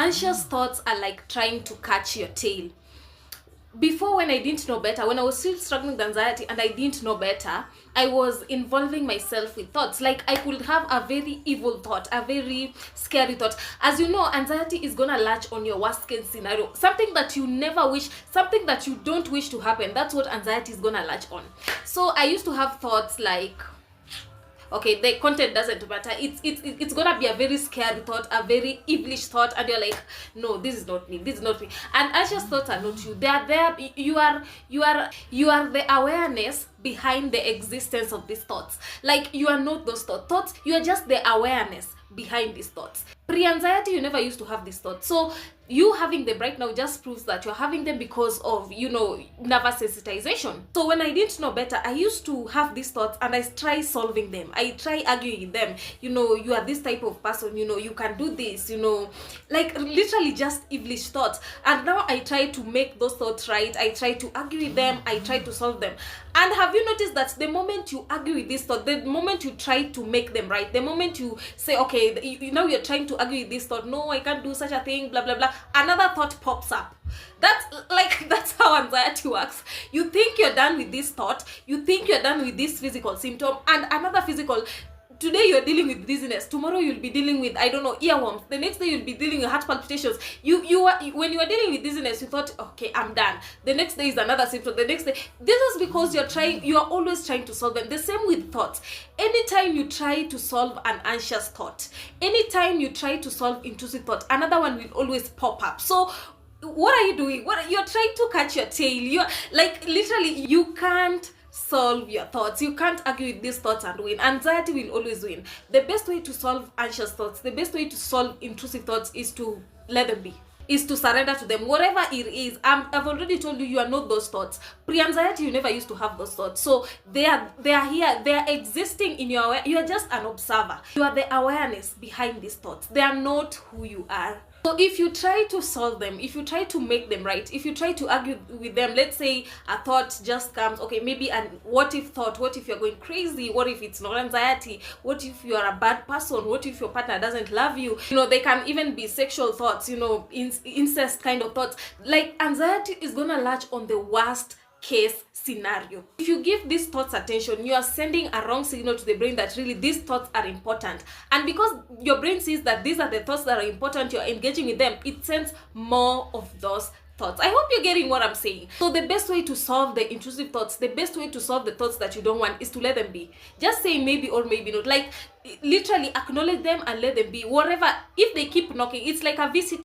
Anxious thoughts are like trying to catch your tail. Before, when I didn't know better, when I was still struggling with anxiety and I didn't know better, I was involving myself with thoughts. Like, I could have a very evil thought, a very scary thought. As you know, anxiety is gonna latch on your worst case scenario, something that you never wish, something that you don't wish to happen. That's what anxiety is gonna latch on. So I used to have thoughts like, okay, the content doesn't matter, it's gonna be a very scary thought, a very evilish thought, and you're like, no, this is not me, this is not me. And anxious thoughts are not you. They are there. You are the awareness behind the existence of these thoughts. Like, you are not those thoughts, you are just the awareness behind these thoughts. Pre-anxiety, you never used to have these thoughts. So you having them right now just proves that you're having them because of, nervous sensitization. So when I didn't know better, I used to have these thoughts and I try solving them. I try arguing with them. You are this type of person, you can do this, like literally just evilish thoughts. And now I try to make those thoughts right. I try to argue with them. I try to solve them. And have you noticed that the moment you argue with this thought, the moment you try to make them right, the moment you say, okay, you're trying to argue with this thought, no, I can't do such a thing, blah, blah, blah, another thought pops up. That's how anxiety works. You think you're done with this thought, you think you're done with this physical symptom, and another physical. Today you're dealing with dizziness, tomorrow you'll be dealing with, I don't know, earworms, the next day you'll be dealing with heart palpitations. When you were dealing with dizziness, you thought, okay, I'm done. The next day is another symptom, the next day. This is because you are always trying to solve them. The same with thoughts. Anytime you try to solve an anxious thought, anytime you try to solve intrusive thought, another one will always pop up. So what are you doing? You're trying to catch your tail. You're like, literally, you can't solve your thoughts. You can't argue with these thoughts and win. Anxiety will always win. The best way to solve anxious thoughts, the best way to solve intrusive thoughts is to let them be, is to surrender to them. Whatever it is, I've already told you, you are not those thoughts. Pre-anxiety, you never used to have those thoughts. So they are here, they are existing in your you are just an observer. You are the awareness behind these thoughts. They are not who you are. So if you try to solve them, if you try to make them right, if you try to argue with them, let's say a thought just comes, okay, maybe an what if thought, what if you're going crazy, what if it's not anxiety, what if you are a bad person, what if your partner doesn't love you, they can even be sexual thoughts, incest kind of thoughts. Like, anxiety is gonna latch on the worst case scenario. If you give these thoughts attention, you are sending a wrong signal to the brain that really these thoughts are important. And because your brain sees that these are the thoughts that are important, you're engaging with them, it sends more of those thoughts. I hope you're getting what I'm saying. So the best way to solve the intrusive thoughts, the best way to solve the thoughts that you don't want, is to let them be. Just say maybe or maybe not. Like, literally acknowledge them and let them be. Whatever, if they keep knocking, it's like a visit.